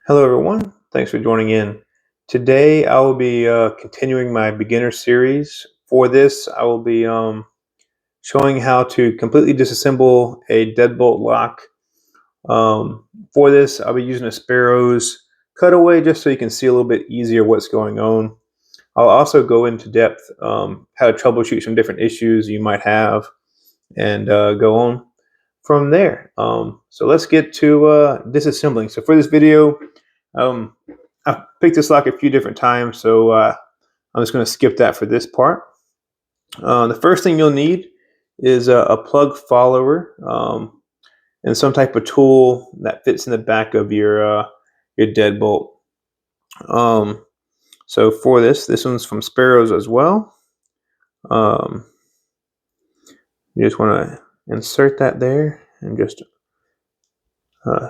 Hello everyone, thanks for joining in. Today I will be continuing my beginner series. For this I will be showing how to completely disassemble a deadbolt lock. For this I'll be using a Sparrows cutaway just so you can see a little bit easier what's going on. I'll also go into depth how to troubleshoot some different issues you might have and go on from there. So let's get to disassembling. So for this video, um, I've picked this lock a few different times, so I'm just going to skip that for this part. The first thing you'll need is a plug follower and some type of tool that fits in the back of your deadbolt. So for this one's from Sparrows as well. You just want to insert that there and just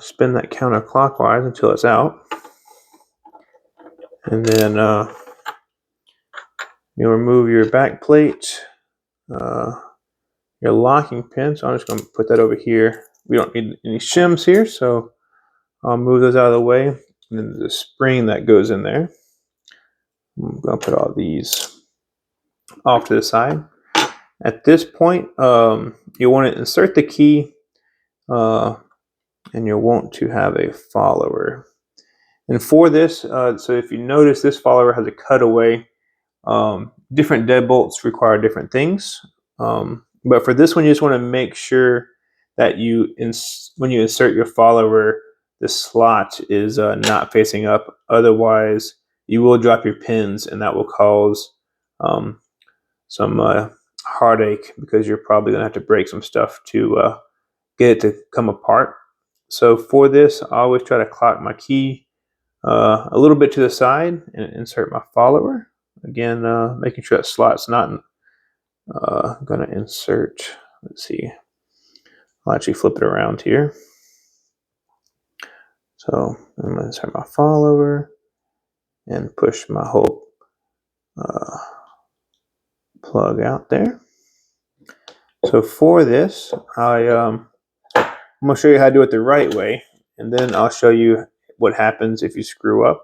spin that counterclockwise until it's out. And then you'll remove your back plate, your locking pin. So I'm just going to put that over here. We don't need any shims here, so I'll move those out of the way. And then the spring that goes in there. I'm going to put all these off to the side. At this point, you want to insert the key, and you'll want to have a follower. And for this, so if you notice, this follower has a cutaway. Different deadbolts require different things. But for this one, you just want to make sure that when you insert your follower, the slot is not facing up. Otherwise, you will drop your pins, and that will cause some heartache because you're probably going to have to break some stuff to get it to come apart. So for this, I always try to clock my key a little bit to the side and insert my follower. Again, making sure that slot's not going to insert. Let's see. I'll actually flip it around here. So I'm going to insert my follower and push my whole plug out there. So for this, I'm going to show you how to do it the right way, and then I'll show you what happens if you screw up.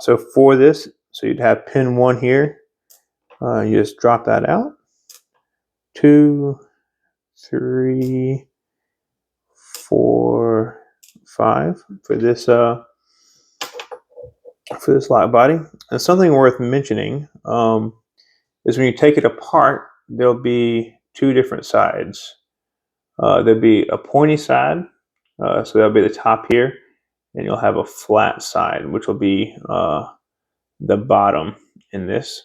So for this, so you'd have pin 1 here. You just drop that out. 2, 3, 4, 5 for this lock body. And something worth mentioning is when you take it apart, there'll be 2 different sides. There'll be a pointy side, so that'll be the top here, and you'll have a flat side, which will be the bottom in this.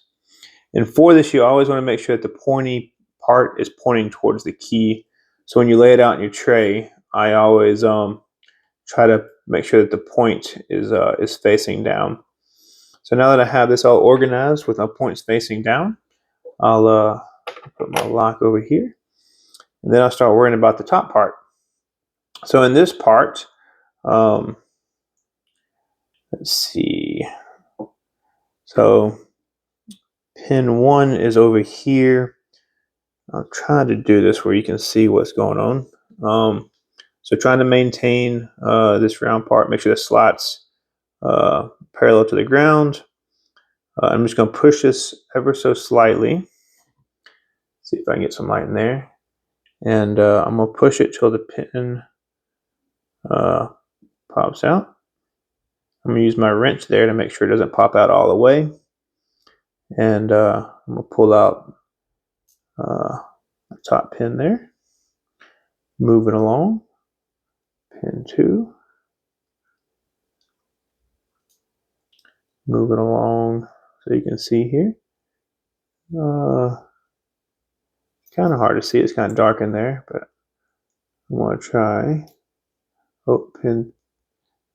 And for this, you always want to make sure that the pointy part is pointing towards the key. So when you lay it out in your tray, I always try to make sure that the point is facing down. So now that I have this all organized with my points facing down, I'll put my lock over here, and then I'll start worrying about the top part. So in this part, let's see. So pin 1 is over here. I'll try to do this where you can see what's going on. So trying to maintain this round part, make sure the slot's parallel to the ground. I'm just going to push this ever so slightly. See if I can get some light in there. And I'm going to push it till the pin pops out. I'm going to use my wrench there to make sure it doesn't pop out all the way. And I'm going to pull out the top pin there. Move it along. Pin 2. Move it along so you can see here. Kind of hard to see. It's kind of dark in there, but I'm going to try. Oh, pin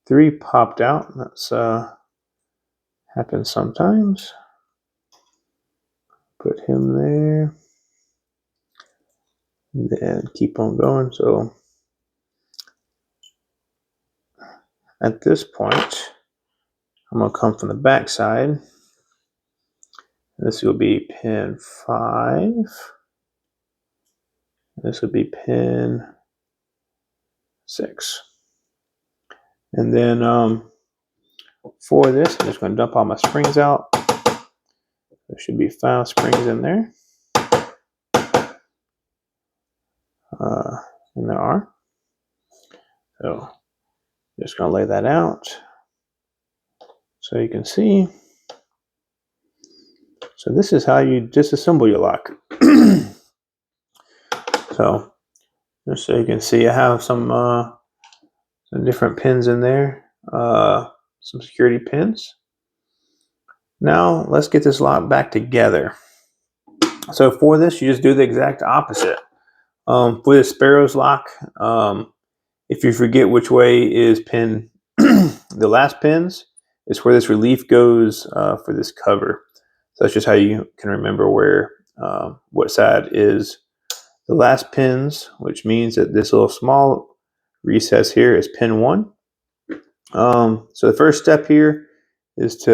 3 popped out. That's happens sometimes. Put him there. And then keep on going. So at this point, I'm going to come from the back side. This will be pin 5. This would be pin 6. And then for this, I'm just going to dump all my springs out. There should be 5 springs in there. And there are. So just going to lay that out so you can see. So this is how you disassemble your lock. So just so you can see, I have some different pins in there, some security pins. Now let's get this lock back together. So for this, you just do the exact opposite. For the Sparrows lock, if you forget which way is pin, the last pins is where this relief goes for this cover. So that's just how you can remember where what side is the last pins, which means that this little small recess here is pin 1. So the first step here is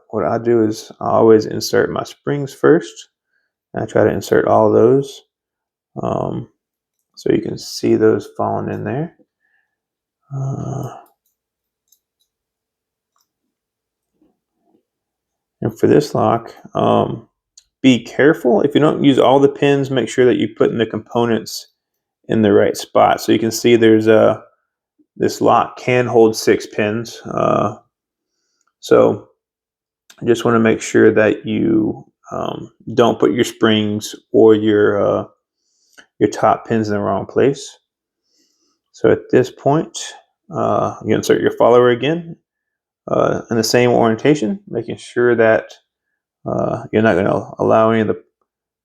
what I do is I always insert my springs first. And I try to insert all those so you can see those falling in there. And for this lock, be careful. If you don't use all the pins, make sure that you put in the components in the right spot. So you can see there's this lock can hold 6 pins. So I just want to make sure that you don't put your springs or your top pins in the wrong place. So at this point, you insert your follower again in the same orientation, making sure that you're not going to allow any of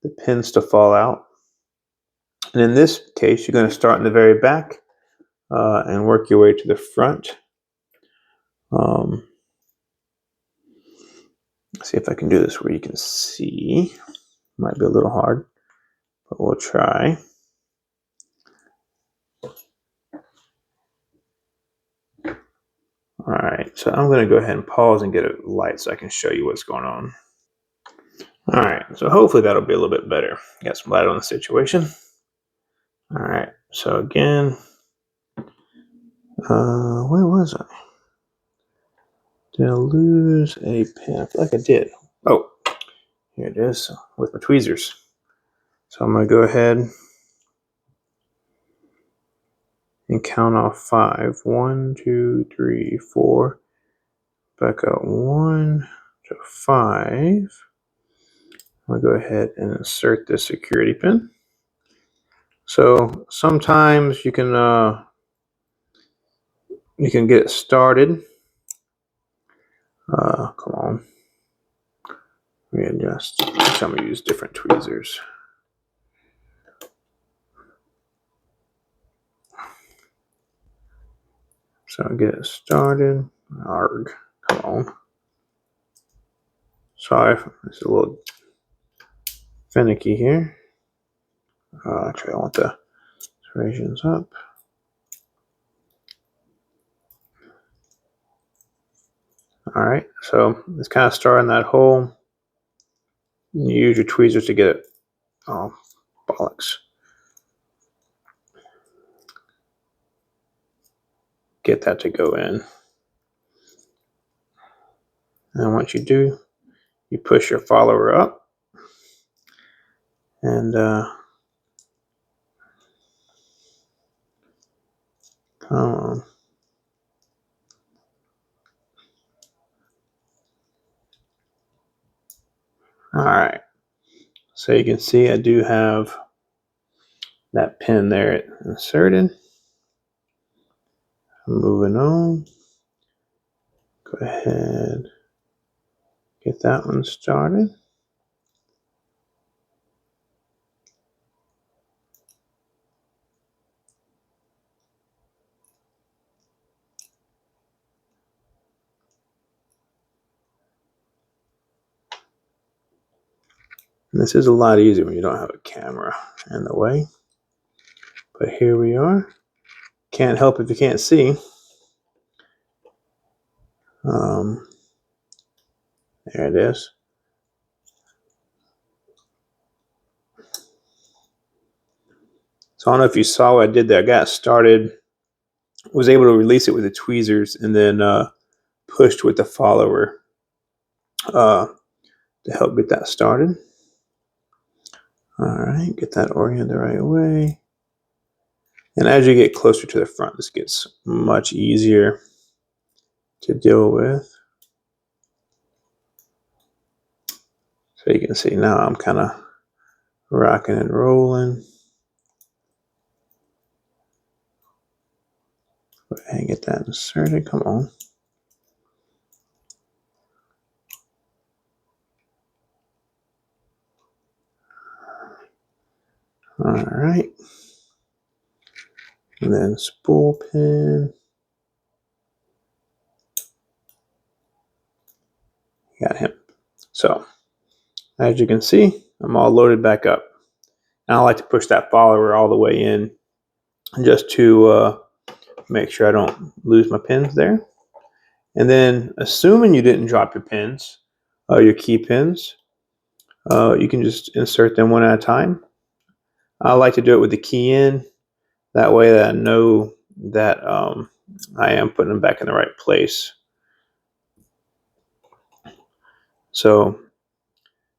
the pins to fall out. And in this case, you're going to start in the very back and work your way to the front. See if I can do this where you can see. Might be a little hard, but we'll try. All right, so I'm going to go ahead and pause and get a light so I can show you what's going on. All right, so hopefully that'll be a little bit better. Got some light on the situation. All right, so again, where was I? Did I lose a pin? I feel like I did. Oh, here it is with my tweezers. So I'm going to go ahead and count off 5. 1, 2, 3, 4. Back up 1 to 5. I'm going to go ahead and insert the security pin. So sometimes you can get it started. Come on. Readjust. I'm going to use different tweezers. So I'll get it started. Arg. Come on. Sorry, it's a little finicky here. Actually, I want the serrations up. All right, so it's kind of starting that hole. You use your tweezers to get it. Oh, bollocks. Get that to go in. And once you do, you push your follower up. And come on. All right. So you can see I do have that pin there inserted. Moving on. Go ahead. Get that one started. And this is a lot easier when you don't have a camera in the way. But here we are. Can't help if you can't see. There it is. So I don't know if you saw what I did there. I got started was able to release it with the tweezers and then pushed with the follower to help get that started. All right, get that oriented the right way. And as you get closer to the front, this gets much easier to deal with. So you can see now I'm kind of rocking and rolling. Go ahead and get that inserted. Come on. All right. And then spool pin. Got him. So as you can see, I'm all loaded back up. And I like to push that follower all the way in just to make sure I don't lose my pins there. And then, assuming you didn't drop your pins, your key pins, you can just insert them one at a time. I like to do it with the key in. That way that I know that I am putting them back in the right place. So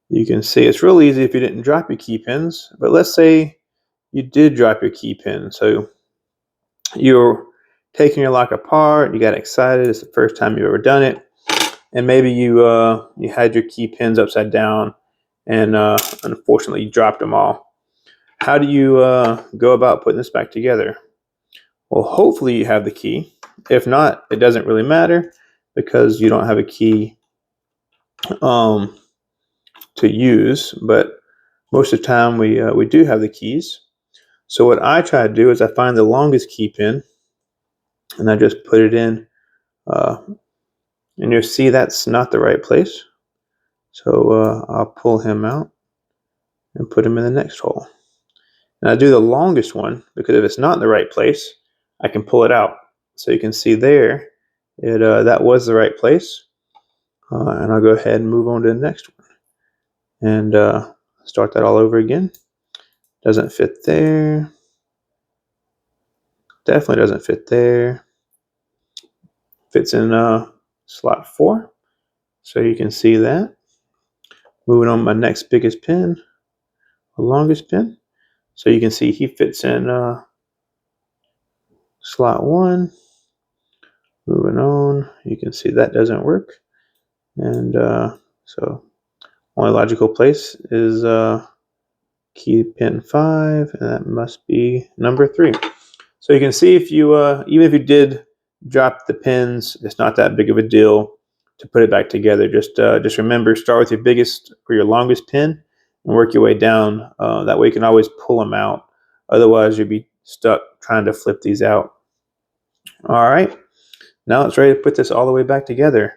you can see it's real easy if you didn't drop your key pins. But let's say you did drop your key pin. So you're taking your lock apart, you got excited, it's the first time you've ever done it, and maybe you had your key pins upside down and unfortunately you dropped them all. How do you go about putting this back together? Well, hopefully you have the key. If not, it doesn't really matter because you don't have a key to use, but most of the time we do have the keys. So what I try to do is I find the longest key pin and I just put it in, and you'll see that's not the right place. So I'll pull him out and put him in the next hole. And I do the longest one because if it's not in the right place, I can pull it out. So you can see there, that was the right place. And I'll go ahead and move on to the next one. And start that all over again. Doesn't fit there. Definitely doesn't fit there. Fits in slot 4. So you can see that. Moving on to my next biggest pin, the longest pin. So you can see he fits in slot 1. Moving on, you can see that doesn't work. And so only logical place is key pin 5, and that must be number 3. So you can see if you, even if you did drop the pins, it's not that big of a deal to put it back together. Just remember, start with your biggest or your longest pin and work your way down. That way you can always pull them out. Otherwise, you'll be stuck trying to flip these out. All right, now it's ready to put this all the way back together.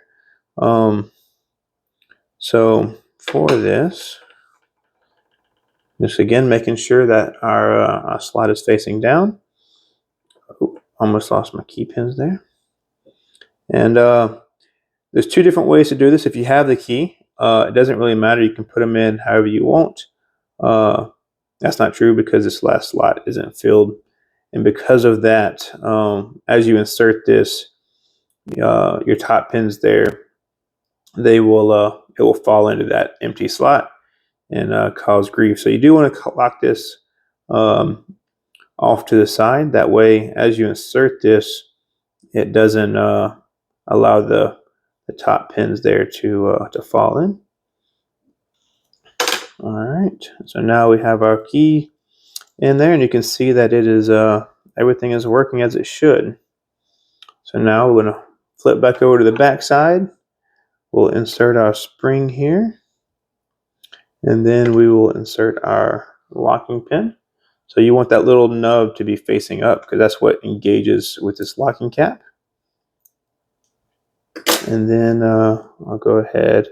So for this, just again making sure that our slot is facing down. Ooh, almost lost my key pins there. And there's 2 different ways to do this. If you have the key, it doesn't really matter. You can put them in however you want. That's not true because this last slot isn't filled. And because of that, as you insert this, your top pins there, it will fall into that empty slot and cause grief. So you do want to lock this off to the side. That way, as you insert this, it doesn't allow the top pins there to fall in. All right, so now we have our key in there, and you can see that it is everything is working as it should. So now we're going to flip back over to the back side. We'll insert our spring here, and then we will insert our locking pin. So you want that little nub to be facing up because that's what engages with this locking cap. And then I'll go ahead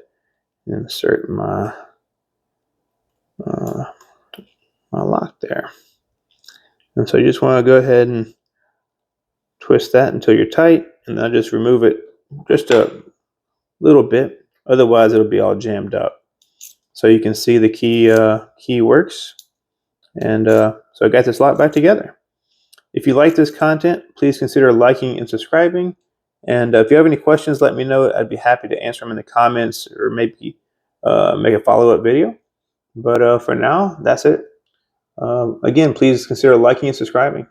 and insert my my lock there. And so you just want to go ahead and twist that until you're tight, and I'll just remove it just a little bit. Otherwise, it'll be all jammed up. So you can see the key works, and so I got this lock back together. If you like this content, please consider liking and subscribing. And if you have any questions, let me know. I'd be happy to answer them in the comments or maybe make a follow-up video. But for now, that's it. Again, please consider liking and subscribing.